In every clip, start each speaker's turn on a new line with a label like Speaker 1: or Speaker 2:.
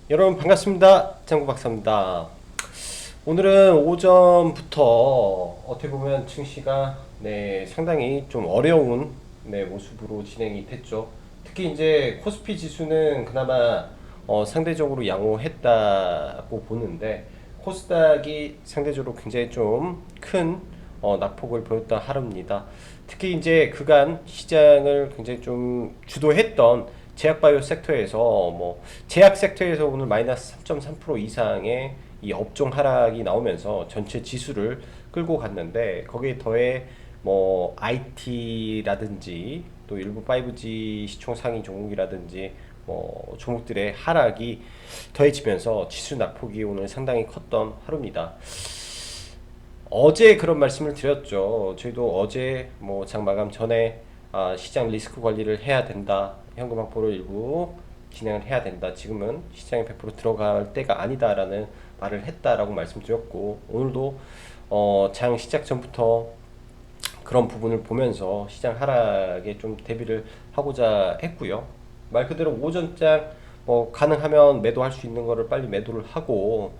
Speaker 1: 여러분 반갑습니다. 장구 박사입니다. 오늘은 오전부터 어떻게 보면 증시가 상당히 좀 어려운 모습으로 진행이 됐죠. 특히 이제 코스피 지수는 그나마 상대적으로 양호했다고 보는데 코스닥이 상대적으로 굉장히 좀 큰 낙폭을 보였던 하루입니다. 특히 이제 그간 시장을 굉장히 좀 주도했던 제약바이오 섹터에서 제약 섹터에서 오늘 마이너스 3.3% 이상의 이 업종 하락이 나오면서 전체 지수를 끌고 갔는데 거기에 더해 IT라든지 또 일부 5G 시총 상위 종목이라든지 종목들의 하락이 더해지면서 지수 낙폭이 오늘 상당히 컸던 하루입니다. 어제 그런 말씀을 드렸죠. 저희도 어제 장 마감 전에 시장 리스크 관리를 해야 된다. 현금 확보를 일부 진행을 해야 된다. 지금은 시장에 100% 들어갈 때가 아니다라는 말을 했다라고 말씀드렸고 오늘도 장 시작 전부터 그런 부분을 보면서 시장 하락에 좀 대비를 하고자 했고요. 말 그대로 오전장 가능하면 매도할 수 있는 거를 빨리 매도를 하고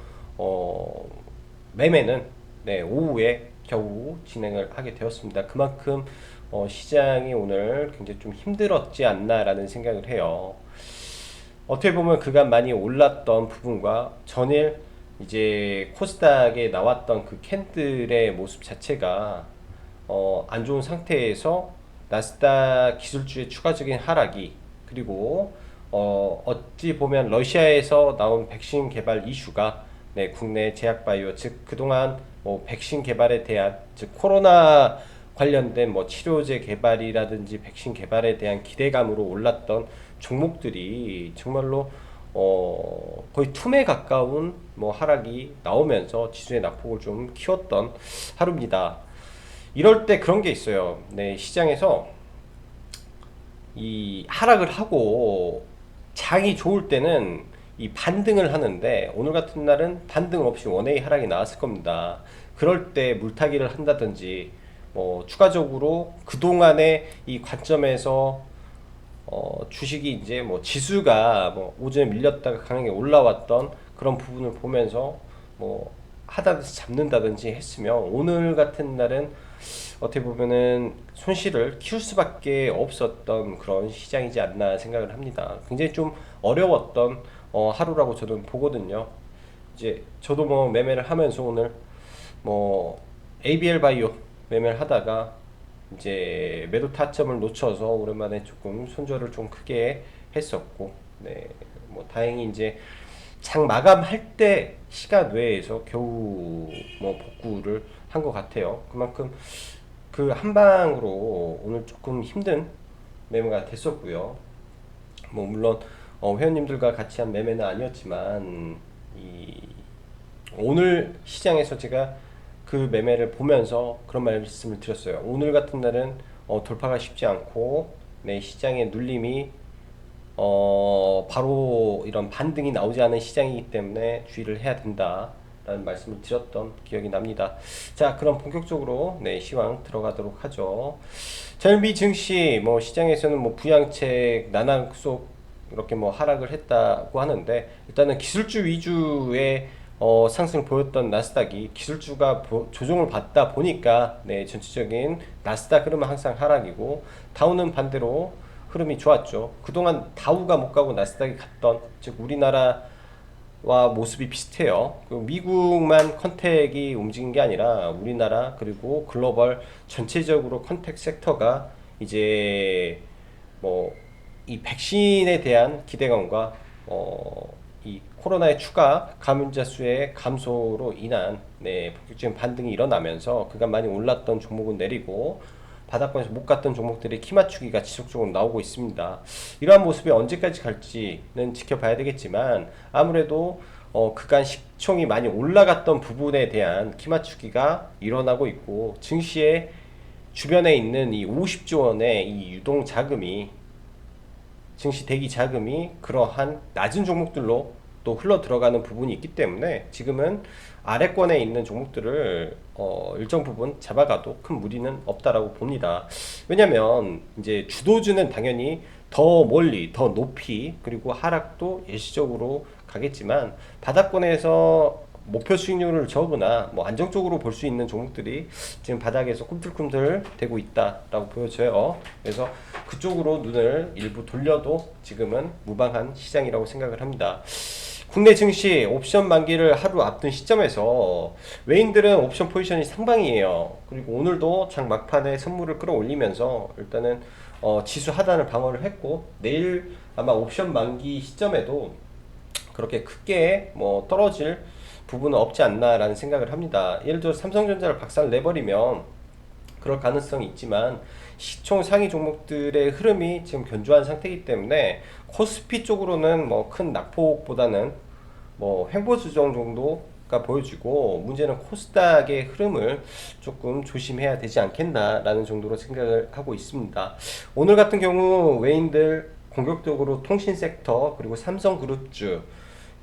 Speaker 1: 매매는 오후에 겨우 진행을 하게 되었습니다. 그만큼 시장이 오늘 굉장히 좀 힘들었지 않나라는 생각을 해요. 어떻게 보면 그간 많이 올랐던 부분과 전일 이제 코스닥에 나왔던 그 캔들의 모습 자체가 안 좋은 상태에서 나스닥 기술주의 추가적인 하락이 그리고 어찌 보면 러시아에서 나온 백신 개발 이슈가 국내 제약바이오 즉 그동안 백신 개발에 대한 즉 코로나 관련된 치료제 개발이라든지 백신 개발에 대한 기대감으로 올랐던 종목들이 정말로 거의 툼에 가까운 하락이 나오면서 지수의 낙폭을 좀 키웠던 하루입니다. 이럴 때 그런 게 있어요. 시장에서 이 하락을 하고 장이 좋을 때는 이 반등을 하는데 오늘 같은 날은 반등 없이 원웨이 하락이 나왔을 겁니다. 그럴 때 물타기를 한다든지 추가적으로 그동안의 이 관점에서 주식이 이제 지수가 오전에 밀렸다가 강하게 올라왔던 그런 부분을 보면서 하다든지 잡는다든지 했으면 오늘 같은 날은 어떻게 보면은 손실을 키울 수밖에 없었던 그런 시장이지 않나 생각을 합니다. 굉장히 좀 어려웠던 하루라고 저는 보거든요. 이제 저도 매매를 하면서 오늘 ABL 바이오 매매를 하다가 이제 매도 타점을 놓쳐서 오랜만에 조금 손절을 좀 크게 했었고, 다행히 이제 장 마감할 때 시간 외에서 겨우 복구를 한 것 같아요. 그만큼 그 한 방으로 오늘 조금 힘든 매매가 됐었고요. 물론 회원님들과 같이 한 매매는 아니었지만 이 오늘 시장에서 제가 그 매매를 보면서 그런 말씀을 드렸어요. 오늘 같은 날은 돌파가 쉽지 않고 시장의 눌림이 바로 이런 반등이 나오지 않은 시장이기 때문에 주의를 해야 된다라는 말씀을 드렸던 기억이 납니다. 자, 그럼 본격적으로 시황 들어가도록 하죠. 전일미 증시 시장에서는 부양책 난항속 이렇게 하락을 했다고 하는데 일단은 기술주 위주의 상승을 보였던 나스닥이 기술주가 조정을 받다 보니까 전체적인 나스닥 흐름은 항상 하락이고 다우는 반대로 흐름이 좋았죠. 그동안 다우가 못 가고 나스닥이 갔던 즉 우리나라와 모습이 비슷해요. 미국만 컨택이 움직인 게 아니라 우리나라 그리고 글로벌 전체적으로 컨택 섹터가 이제 이 백신에 대한 기대감과 이 코로나의 추가 감염자 수의 감소로 인한 본격적인 반등이 일어나면서 그간 많이 올랐던 종목은 내리고 바닥권에서 못 갔던 종목들의 키 맞추기가 지속적으로 나오고 있습니다. 이러한 모습이 언제까지 갈지는 지켜봐야 되겠지만 아무래도 그간 시총이 많이 올라갔던 부분에 대한 키 맞추기가 일어나고 있고 증시의 주변에 있는 이 50조 원의 이 유동 자금이 증시 대기 자금이 그러한 낮은 종목들로 또 흘러 들어가는 부분이 있기 때문에 지금은 아래권에 있는 종목들을 일정 부분 잡아가도 큰 무리는 없다라고 봅니다. 왜냐면 이제 주도주는 당연히 더 멀리, 더 높이, 그리고 하락도 일시적으로 가겠지만 바닥권에서 목표 수익률을 저거나 뭐 안정적으로 볼 수 있는 종목들이 지금 바닥에서 꿈틀꿈틀 대고 있다라고 보여져요. 그래서 그쪽으로 눈을 일부 돌려도 지금은 무방한 시장이라고 생각을 합니다. 국내 증시 옵션 만기를 하루 앞둔 시점에서 외인들은 옵션 포지션이 상방이에요. 그리고 오늘도 장 막판에 선물을 끌어올리면서 일단은 지수 하단을 방어를 했고, 내일 아마 옵션 만기 시점에도 그렇게 크게 뭐 떨어질 부분은 없지 않나라는 생각을 합니다. 예를 들어 삼성전자를 박살 내버리면 그럴 가능성이 있지만 시총 상위 종목들의 흐름이 지금 견조한 상태이기 때문에 코스피 쪽으로는 뭐 큰 낙폭보다는 뭐 횡보 조정 정도가 보여지고, 문제는 코스닥의 흐름을 조금 조심해야 되지 않겠나라는 정도로 생각을 하고 있습니다. 오늘 같은 경우 외인들 공격적으로 통신 섹터 그리고 삼성그룹주,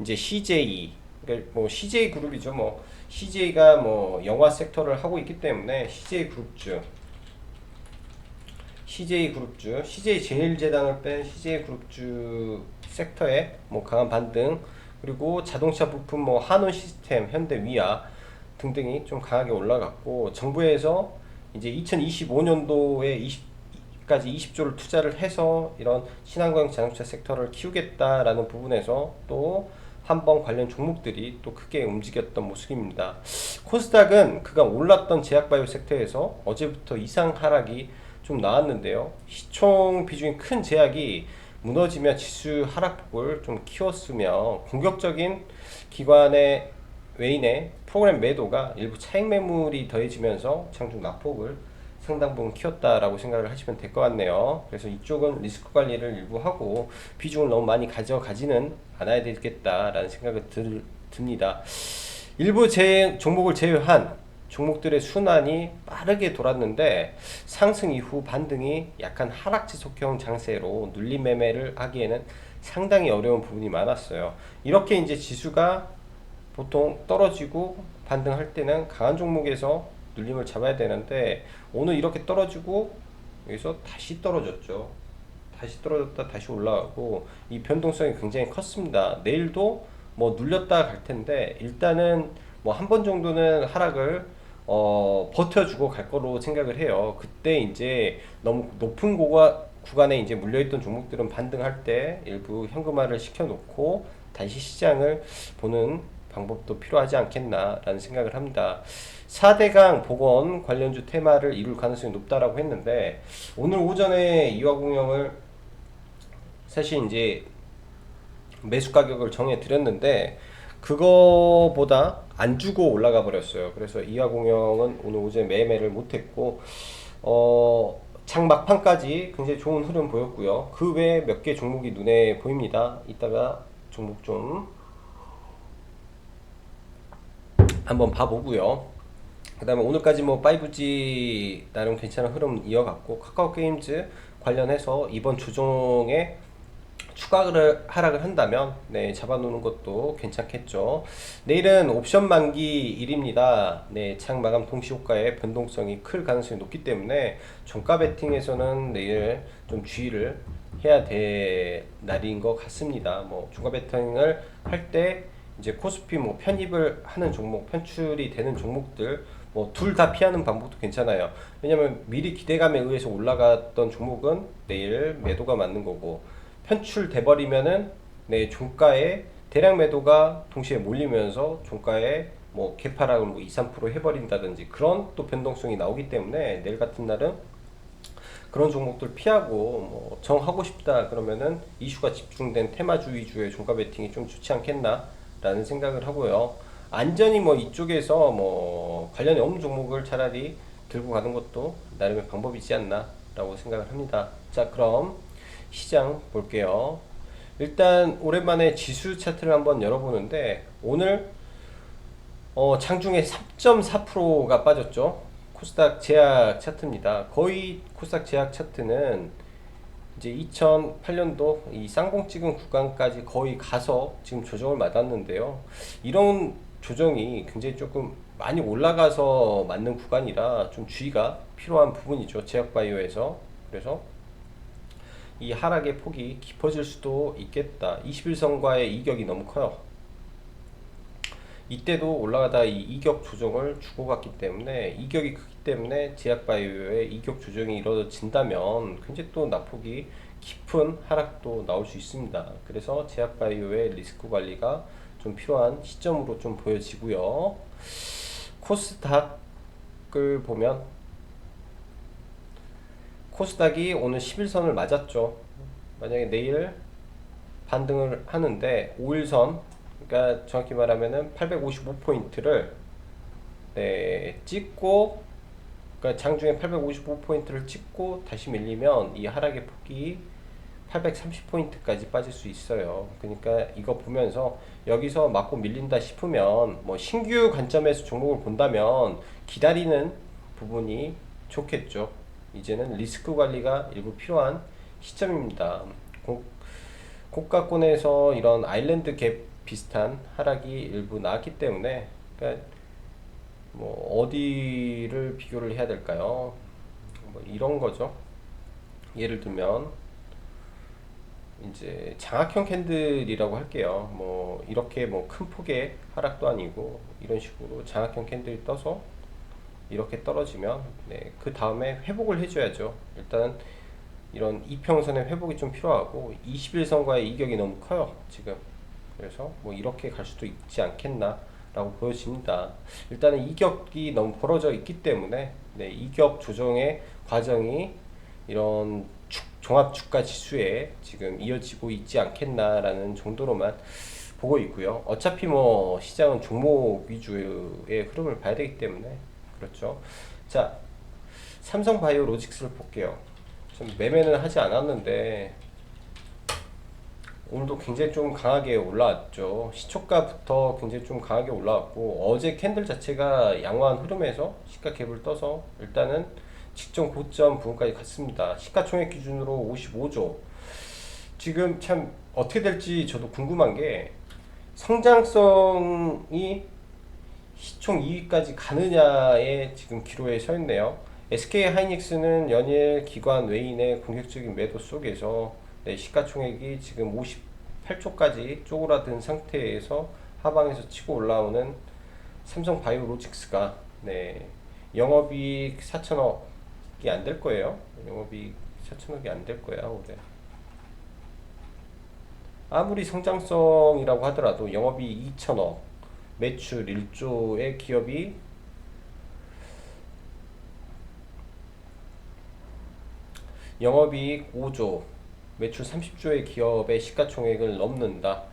Speaker 1: 이제 CJ, 그러니까 뭐 CJ 그룹이죠. 뭐 CJ가 뭐 영화 섹터를 하고 있기 때문에 CJ 그룹주, CJ제일제당을 뺀 CJ그룹주 섹터에 뭐 강한 반등, 그리고 자동차 부품 뭐 한원시스템, 현대위아 등등이 좀 강하게 올라갔고, 정부에서 이제 2025년도에 20까지 20조를 투자를 해서 이런 친환경 자동차 섹터를 키우겠다라는 부분에서 또 한번 관련 종목들이 또 크게 움직였던 모습입니다. 코스닥은 그간 올랐던 제약바이오 섹터에서 어제부터 이상 하락이 좀 나왔는데요. 시총 비중이 큰 제약이 무너지며 지수 하락폭을 좀 키웠으며, 공격적인 기관의 외인의 프로그램 매도가 일부 차익 매물이 더해지면서 장중 낙폭을 상당 부분 키웠다라고 생각을 하시면 될 것 같네요. 그래서 이쪽은 리스크 관리를 일부 하고 비중을 너무 많이 가져가지는 않아야 되겠다라는 생각이 듭니다. 일부 종목을 제외한 종목들의 순환이 빠르게 돌았는데 상승 이후 반등이 약간 하락 지속형 장세로 눌림 매매를 하기에는 상당히 어려운 부분이 많았어요. 이렇게 이제 지수가 보통 떨어지고 반등할 때는 강한 종목에서 눌림을 잡아야 되는데, 오늘 이렇게 떨어지고 여기서 다시 떨어졌죠. 다시 떨어졌다 다시 올라가고, 이 변동성이 굉장히 컸습니다. 내일도 뭐 눌렸다 갈 텐데 일단은 뭐 한 번 정도는 하락을 버텨주고 갈 거로 생각을 해요. 그때 이제 너무 높은 구간에 이제 물려있던 종목들은 반등할 때 일부 현금화를 시켜놓고 다시 시장을 보는 방법도 필요하지 않겠나라는 생각을 합니다. 4대강 보건 관련주 테마를 이룰 가능성이 높다라고 했는데, 오늘 오전에 이화공영을 사실 이제 매수 가격을 정해 드렸는데 그거보다 안 주고 올라가 버렸어요. 그래서 이화공영은 오늘 오전에 매매를 못했고, 장 막판까지 굉장히 좋은 흐름 보였고요. 그 외에 몇 개 종목이 눈에 보입니다. 이따가 종목 좀 한번 봐보고요. 그 다음에 오늘까지 뭐 5G 나름 괜찮은 흐름 이어갔고, 카카오게임즈 관련해서 이번 주종에 추가를 하락을 한다면 네, 잡아놓는 것도 괜찮겠죠. 내일은 옵션 만기 일입니다. 네, 장 마감 동시 효과의 변동성이 클 가능성이 높기 때문에 종가 베팅에서는 내일 좀 주의를 해야 될 날인 것 같습니다. 뭐 종가 베팅을 할 때 이제 코스피 뭐 편입을 하는 종목, 편출이 되는 종목들 뭐 둘 다 피하는 방법도 괜찮아요. 왜냐면 미리 기대감에 의해서 올라갔던 종목은 내일 매도가 맞는 거고, 편출돼 버리면은 내 종가에 대량 매도가 동시에 몰리면서 종가에 뭐 개파락을 뭐 2, 3% 해버린다든지 그런 또 변동성이 나오기 때문에 내일 같은 날은 그런 종목들 피하고 뭐 정하고 싶다 그러면은 이슈가 집중된 테마주 위주의 종가 베팅이 좀 좋지 않겠나 라는 생각을 하고요. 안전히 뭐 이쪽에서 뭐 관련이 없는 종목을 차라리 들고 가는 것도 나름의 방법이지 않나 라고 생각을 합니다. 자, 그럼 시장 볼게요. 일단 오랜만에 지수 차트를 한번 열어보는데 오늘 장중에 3.4%가 빠졌죠. 코스닥 제약 차트입니다. 거의 코스닥 제약 차트는 이제 2008년도 이 쌍봉 찍은 구간까지 거의 가서 지금 조정을 맞았는데요. 이런 조정이 굉장히 조금 많이 올라가서 맞는 구간이라 좀 주의가 필요한 부분이죠. 제약바이오에서. 그래서 이 하락의 폭이 깊어질 수도 있겠다. 21선과의 이격이 너무 커요. 이때도 올라가다 이 이격 조정을 주고받기 때문에, 이격이 크기 때문에 제약바이오의 이격 조정이 이루어진다면 굉장히 또 낙폭이 깊은 하락도 나올 수 있습니다. 그래서 제약바이오의 리스크 관리가 좀 필요한 시점으로 좀 보여지고요. 코스닥을 보면 코스닥이 오늘 11선을 맞았죠. 만약에 내일 반등을 하는데 5일선, 그러니까 정확히 말하면은 855포인트를 찍고, 그러니까 장중에 855포인트를 찍고 다시 밀리면 이 하락의 폭이 830포인트까지 빠질 수 있어요. 그러니까 이거 보면서 여기서 맞고 밀린다 싶으면 뭐 신규 관점에서 종목을 본다면 기다리는 부분이 좋겠죠. 이제는 리스크 관리가 일부 필요한 시점입니다. 고가권에서 이런 아일랜드 갭 비슷한 하락이 일부 나왔기 때문에, 그러니까 뭐 어디를 비교를 해야 될까요? 뭐 이런 거죠. 예를 들면 이제 장악형 캔들이라고 할게요. 뭐 이렇게 뭐 큰 폭의 하락도 아니고 이런 식으로 장악형 캔들이 떠서 이렇게 떨어지면 그 다음에 회복을 해줘야죠. 일단 이런 이평선의 회복이 좀 필요하고 21선과의 이격이 너무 커요 지금. 그래서 뭐 이렇게 갈 수도 있지 않겠나 라고 보여집니다. 일단은 이격이 너무 벌어져 있기 때문에 이격 조정의 과정이 이런 종합 주가 지수에 지금 이어지고 있지 않겠나라는 정도로만 보고 있고요. 어차피 뭐 시장은 종목 위주의 흐름을 봐야 되기 때문에 그렇죠. 자, 삼성바이오로직스를 볼게요. 좀 매매는 하지 않았는데 오늘도 굉장히 좀 강하게 올라왔죠. 시초가부터 굉장히 좀 강하게 올라왔고, 어제 캔들 자체가 양호한 흐름에서 시가 갭을 떠서 일단은 직전 고점 부분까지 갔습니다. 시가총액 기준으로 55조. 지금 참 어떻게 될지 저도 궁금한 게, 성장성이 시총 2위까지 가느냐에 지금 기로에 서 있네요. SK 하이닉스는 연일 기관 외인의 공격적인 매도 속에서 시가총액이 지금 58조까지 쪼그라든 상태에서 하방에서 치고 올라오는 삼성바이오로직스가 영업이익 4천억이 안 될 거예요. 영업이익 4천억이 안 될 거야 올해. 아무리 성장성이라고 하더라도 영업이익 2천억, 매출 1조의 기업이 영업이익 5조, 매출 30조의 기업의 시가총액을 넘는다.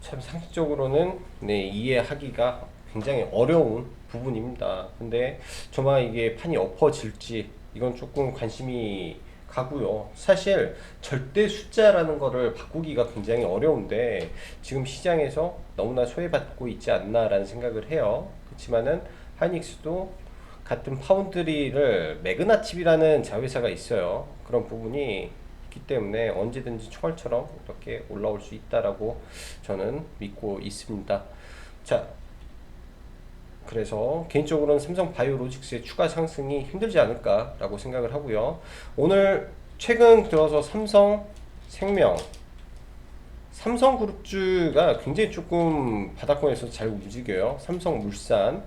Speaker 1: 참 상식적으로는 이해하기가 굉장히 어려운 부분입니다. 근데 정말 이게 판이 엎어질지 이건 조금 관심이 가고요. 사실 절대 숫자라는 거를 바꾸기가 굉장히 어려운데 지금 시장에서 너무나 소외받고 있지 않나라는 생각을 해요. 그렇지만은 하이닉스도 같은 파운드리를 매그나칩이라는 자회사가 있어요. 그런 부분이 있기 때문에 언제든지 총알처럼 이렇게 올라올 수 있다라고 저는 믿고 있습니다. 자, 그래서 개인적으로는 삼성바이오로직스의 추가 상승이 힘들지 않을까라고 생각을 하고요. 오늘 최근 들어서 삼성생명, 삼성그룹주가 굉장히 조금 바닥권에서 잘 움직여요. 삼성물산,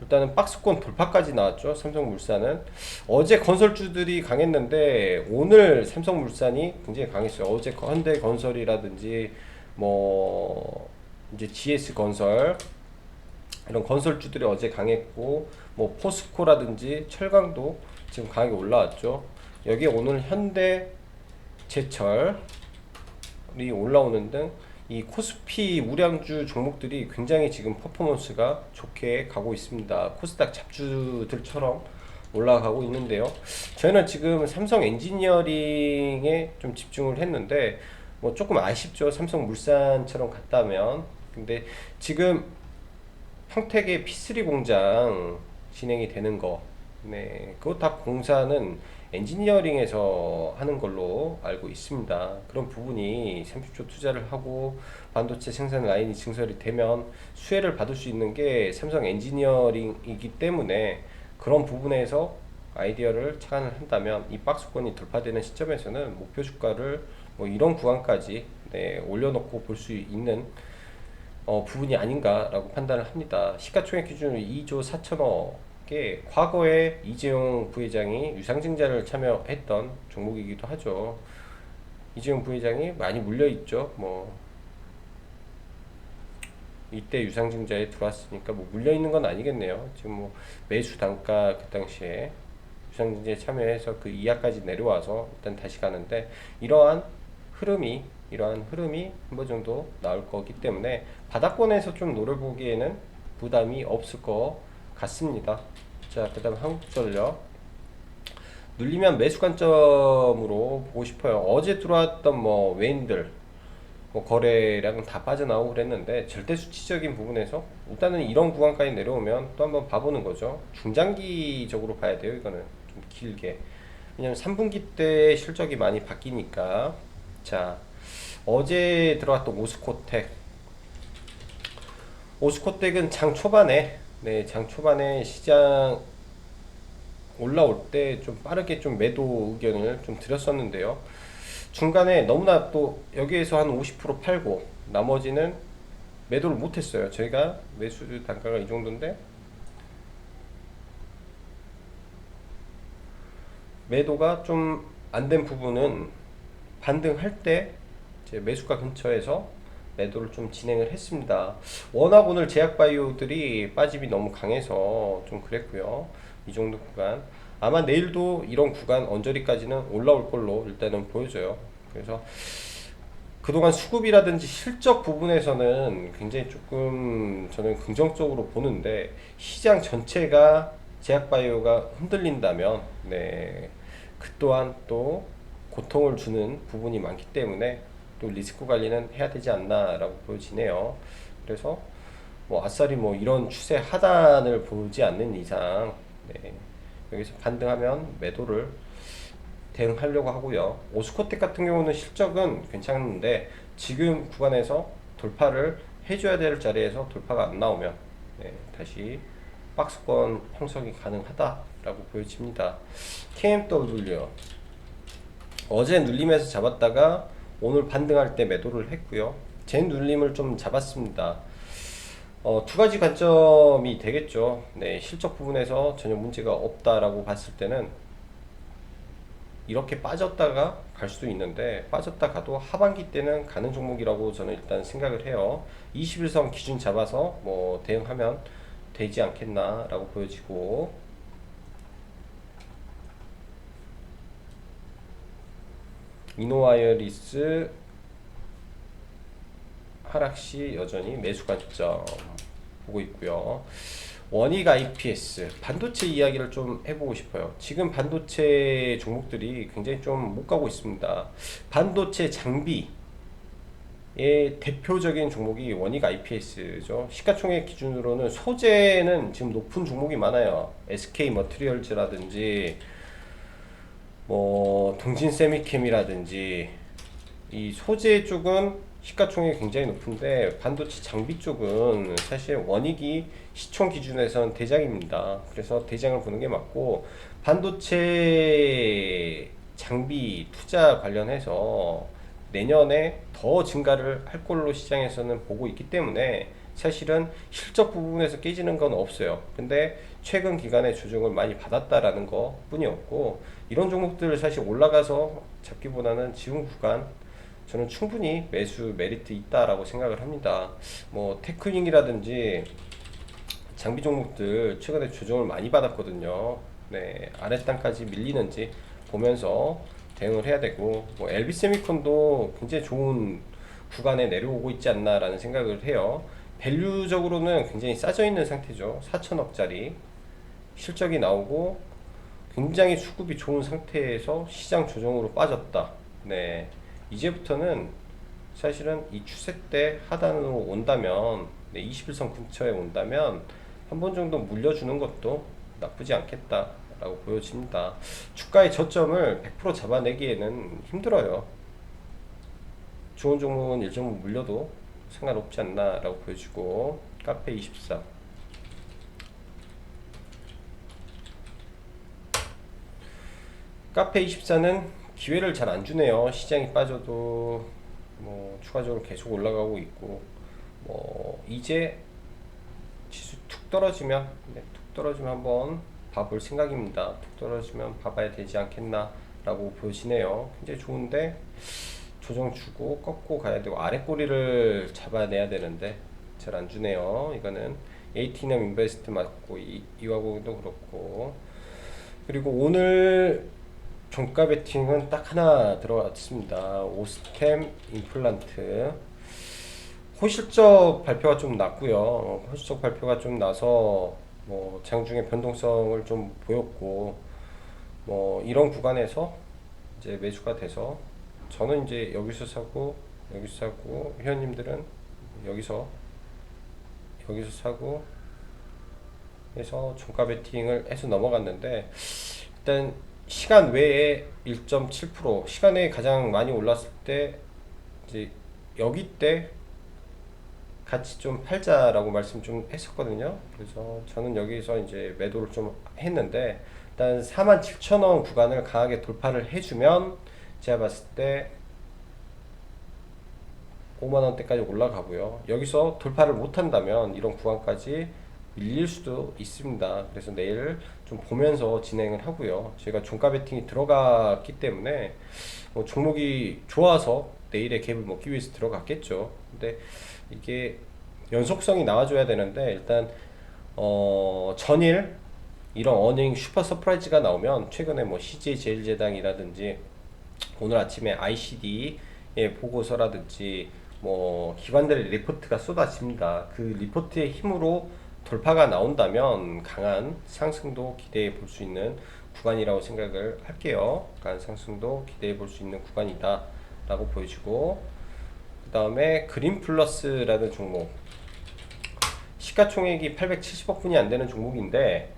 Speaker 1: 일단은 박스권 돌파까지 나왔죠. 삼성물산은 어제 건설주들이 강했는데 오늘 삼성물산이 굉장히 강했어요. 어제 현대건설이라든지 뭐 이제 GS건설 이런 건설주들이 어제 강했고, 뭐 포스코라든지 철강도 지금 강하게 올라왔죠. 여기에 오늘 현대제철이 올라오는 등 이 코스피 우량주 종목들이 굉장히 지금 퍼포먼스가 좋게 가고 있습니다. 코스닥 잡주들처럼 올라가고 있는데요. 저희는 지금 삼성 엔지니어링에 좀 집중을 했는데 뭐 조금 아쉽죠. 삼성물산처럼 갔다면. 근데 지금 평택의 P3 공장 진행이 되는 거, 그거 다 공사는 엔지니어링에서 하는 걸로 알고 있습니다. 그런 부분이 30조 투자를 하고 반도체 생산 라인이 증설이 되면 수혜를 받을 수 있는 게 삼성 엔지니어링이기 때문에 그런 부분에서 아이디어를 착안을 한다면 이 박스권이 돌파되는 시점에서는 목표 주가를 뭐 이런 구간까지 네, 올려놓고 볼 수 있는 부분이 아닌가라고 판단을 합니다. 시가총액 기준으로 2조 4천억에 과거에 이재용 부회장이 유상증자를 참여했던 종목이기도 하죠. 이재용 부회장이 많이 물려있죠. 뭐 이때 유상증자에 들어왔으니까 뭐 물려있는 건 아니겠네요. 지금 뭐 매수 단가 그 당시에 유상증자에 참여해서 그 이하까지 내려와서 일단 다시 가는데 이러한 흐름이 한 번 정도 나올 거기 때문에 바닥권에서 좀 노려보기에는 부담이 없을 것 같습니다. 자, 그 다음 한국전력 눌리면 매수 관점으로 보고 싶어요. 어제 들어왔던 뭐 외인들 뭐 거래량은 다 빠져나오고 그랬는데 절대 수치적인 부분에서 일단은 이런 구간까지 내려오면 또 한번 봐보는 거죠. 중장기적으로 봐야 돼요. 이거는 좀 길게. 왜냐면 3분기 때 실적이 많이 바뀌니까. 자, 어제 들어왔던 오스코텍은 장 초반에 장 초반에 시장 올라올 때 좀 빠르게 좀 매도 의견을 좀 드렸었는데요. 중간에 너무나 또 여기에서 한 50% 팔고 나머지는 매도를 못했어요. 저희가 매수 단가가 이 정도인데 매도가 좀 안 된 부분은 반등할 때 이제 매수가 근처에서 매도를 좀 진행을 했습니다. 워낙 오늘 제약바이오들이 빠짐이 너무 강해서 좀 그랬고요. 이 정도 구간 아마 내일도 이런 구간 언저리까지는 올라올 걸로 일단은 보여져요. 그래서 그동안 수급이라든지 실적 부분에서는 굉장히 조금 저는 긍정적으로 보는데 시장 전체가 제약바이오가 흔들린다면 그 또한 또 고통을 주는 부분이 많기 때문에 또 리스크 관리는 해야 되지 않나라고 보여지네요. 그래서 뭐 아싸리 뭐 이런 추세 하단을 보지 않는 이상 여기서 반등하면 매도를 대응하려고 하고요. 오스코텍 같은 경우는 실적은 괜찮은데 지금 구간에서 돌파를 해줘야 될 자리에서 돌파가 안 나오면 다시 박스권 형성이 가능하다라고 보여집니다. KMW 어제 눌림에서 잡았다가 오늘 반등할 때 매도를 했고요. 제 눌림을 좀 잡았습니다. 두 가지 관점이 되겠죠. 실적 부분에서 전혀 문제가 없다라고 봤을 때는 이렇게 빠졌다가 갈 수도 있는데 빠졌다 가도 하반기 때는 가는 종목이라고 저는 일단 생각을 해요. 21선 기준 잡아서 뭐 대응하면 되지 않겠나라고 보여지고 이노와이어리스 하락시 여전히 매수 관점 보고 있고요. 원익 IPS 반도체 이야기를 좀 해보고 싶어요. 지금 반도체 종목들이 굉장히 좀 못 가고 있습니다. 반도체 장비의 대표적인 종목이 원익 IPS죠. 시가총액 기준으로는 소재는 지금 높은 종목이 많아요. SK 머티리얼즈라든지 뭐 동진 세미캠이라든지 이 소재 쪽은 시가총액이 굉장히 높은데 반도체 장비 쪽은 사실 원익이 시총 기준에서는 대장입니다. 그래서 대장을 보는 게 맞고 반도체 장비 투자 관련해서 내년에 더 증가를 할 걸로 시장에서는 보고 있기 때문에 사실은 실적 부분에서 깨지는 건 없어요. 근데 최근 기간에 조정을 많이 받았다라는 거 뿐이었고 이런 종목들을 사실 올라가서 잡기보다는 지금 구간 저는 충분히 매수 메리트 있다라고 생각을 합니다. 뭐 테크닉이라든지 장비 종목들 최근에 조정을 많이 받았거든요. 아랫단까지 밀리는지 보면서 대응을 해야 되고 뭐 LB세미콘도 굉장히 좋은 구간에 내려오고 있지 않나라는 생각을 해요. 밸류적으로는 굉장히 싸져 있는 상태죠. 4천억짜리 실적이 나오고 굉장히 수급이 좋은 상태에서 시장 조정으로 빠졌다. 이제부터는 사실은 이 추세 때 하단으로 온다면 21선 근처에 온다면 한 번 정도 물려주는 것도 나쁘지 않겠다라고 보여집니다. 주가의 저점을 100% 잡아내기에는 힘들어요. 좋은 종목은 일정부 물려도 상관없지 않나라고 보여지고 카페24 카페24는 기회를 잘 안 주네요. 시장이 빠져도 뭐 추가적으로 계속 올라가고 있고, 뭐 이제 지수 툭 떨어지면, 툭 떨어지면 한번 봐볼 생각입니다. 툭 떨어지면 봐봐야 되지 않겠나 라고 보시네요. 굉장히 좋은데 조정 주고 꺾고 가야 되고 아래 꼬리를 잡아내야 되는데 잘 안 주네요. 이거는 에이티넘 인베스트 맞고 이화공도 그렇고. 그리고 오늘 종가 베팅은 딱 하나 들어왔습니다. 오스템 임플란트. 호실적 발표가 좀 났고요. 호실적 발표가 좀 나서 뭐 장중에 변동성을 좀 보였고, 뭐 이런 구간에서 이제 매수가 돼서 저는 이제 여기서 사고 여기서 사고, 회원님들은 여기서 사고 해서 종가 베팅을 해서 넘어갔는데, 일단 시간 외에 1.7% 시간 외에 가장 많이 올랐을 때 이제 여기 때 같이 좀 팔자라고 말씀 좀 했었거든요. 그래서 저는 여기서 이제 매도를 좀 했는데, 일단 47,000원 구간을 강하게 돌파를 해주면 제가 봤을 때 5만원대까지 올라가고요. 여기서 돌파를 못한다면 이런 구간까지 밀릴 수도 있습니다. 그래서 내일 좀 보면서 진행을 하고요. 제가 종가 베팅이 들어갔기 때문에 뭐 종목이 좋아서 내일의 갭을 먹기 위해서 들어갔겠죠. 근데 이게 연속성이 나와줘야 되는데, 일단 전일 이런 어닝 슈퍼 서프라이즈가 나오면, 최근에 뭐 CJ 제일제당이라든지 오늘 아침에 ICD의 보고서라든지 뭐 기관들의 리포트가 쏟아집니다. 그 리포트의 힘으로 돌파가 나온다면 강한 상승도 기대해 볼 수 있는 구간이라고 생각을 할게요. 강한 상승도 기대해 볼 수 있는 구간이다 라고 보여지고, 그 다음에 그린플러스라는 종목, 시가총액이 870억 분이 안 되는 종목인데,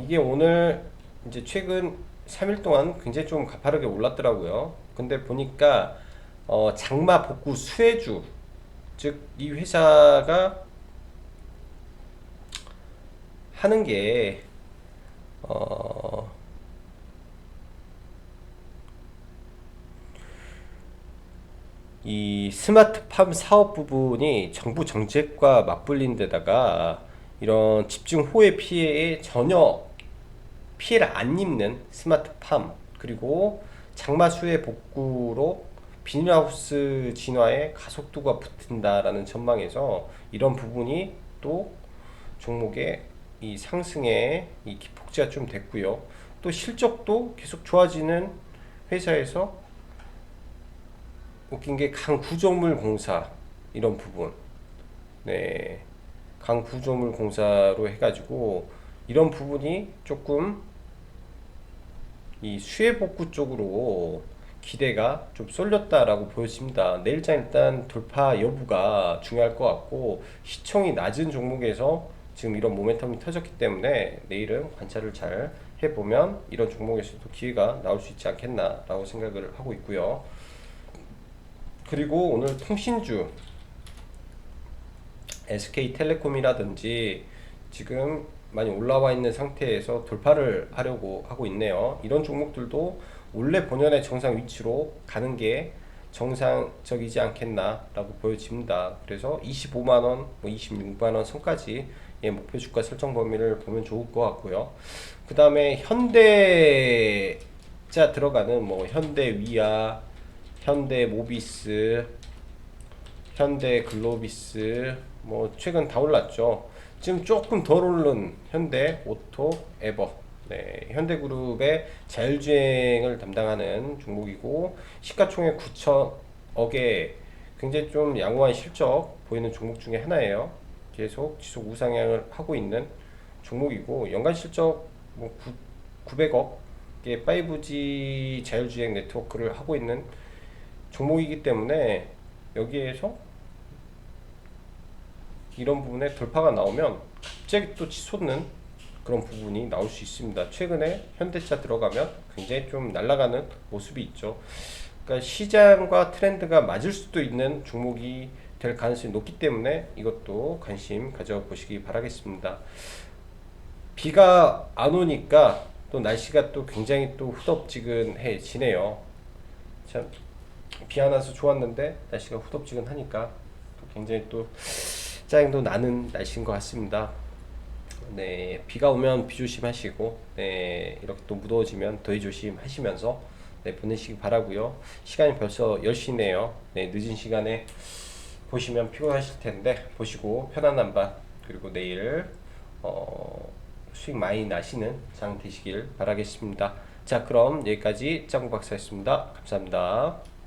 Speaker 1: 이게 오늘 이제 최근 3일 동안 굉장히 좀 가파르게 올랐더라고요. 근데 보니까 장마 복구 수혜주, 즉 이 회사가 하는 게 이 스마트팜 사업 부분이 정부 정책과 맞불린 데다가 이런 집중호우 피해에 전혀 피해를 안 입는 스마트팜, 그리고 장마 수해 복구로 비닐하우스 진화에 가속도가 붙은다라는 전망에서 이런 부분이 또 종목의 이 상승에 이 기폭제가 좀 됐고요. 또 실적도 계속 좋아지는 회사에서 웃긴 게 강구조물 공사, 이런 부분, 네, 강구조물 공사로 해가지고 이런 부분이 조금 이 수해 복구 쪽으로 기대가 좀 쏠렸다라고 보여집니다. 내일장 일단 돌파 여부가 중요할 것 같고, 시총이 낮은 종목에서 지금 이런 모멘텀이 터졌기 때문에 내일은 관찰을 잘 해보면 이런 종목에서도 기회가 나올 수 있지 않겠나 라고 생각을 하고 있고요. 그리고 오늘 통신주 SK텔레콤이라든지 지금 많이 올라와 있는 상태에서 돌파를 하려고 하고 있네요. 이런 종목들도 원래 본연의 정상 위치로 가는 게 정상적이지 않겠나 라고 보여집니다. 그래서 25만원, 뭐 26만원 선까지 목표 주가 설정 범위를 보면 좋을 것 같고요. 그 다음에 현대자 들어가는 뭐 현대위아, 현대모비스, 현대글로비스, 뭐 최근 다 올랐죠. 지금 조금 덜 오른 현대오토, 에버, 네, 현대그룹의 자율주행을 담당하는 종목이고, 시가총액 9천억에 굉장히 좀 양호한 실적 보이는 종목 중에 하나예요. 계속 지속 우상향을 하고 있는 종목이고, 연간 실적 뭐 900억의 5G 자율주행 네트워크를 하고 있는 종목이기 때문에, 여기에서 이런 부분에 돌파가 나오면 갑자기 또 치솟는 그런 부분이 나올 수 있습니다. 최근에 현대차 들어가면 굉장히 좀 날아가는 모습이 있죠. 그러니까 시장과 트렌드가 맞을 수도 있는 종목이 될 가능성이 높기 때문에 이것도 관심 가져보시기 바라겠습니다. 비가 안 오니까 또 날씨가 또 굉장히 또 후덥지근해지네요. 참 비 안 와서 좋았는데 날씨가 후덥지근하니까 또 굉장히 또 짜증도 나는 날씨인 것 같습니다. 네, 비가 오면 비 조심하시고, 네, 이렇게 또 무더워지면 더위 조심하시면서 네, 보내시기 바라고요. 시간이 벌써 10시네요. 네, 늦은 시간에 보시면 피곤하실 텐데 보시고 편안한 밤 그리고 내일 수익 많이 나시는 장 되시길 바라겠습니다. 자, 그럼 여기까지 짱구 박사였습니다. 감사합니다.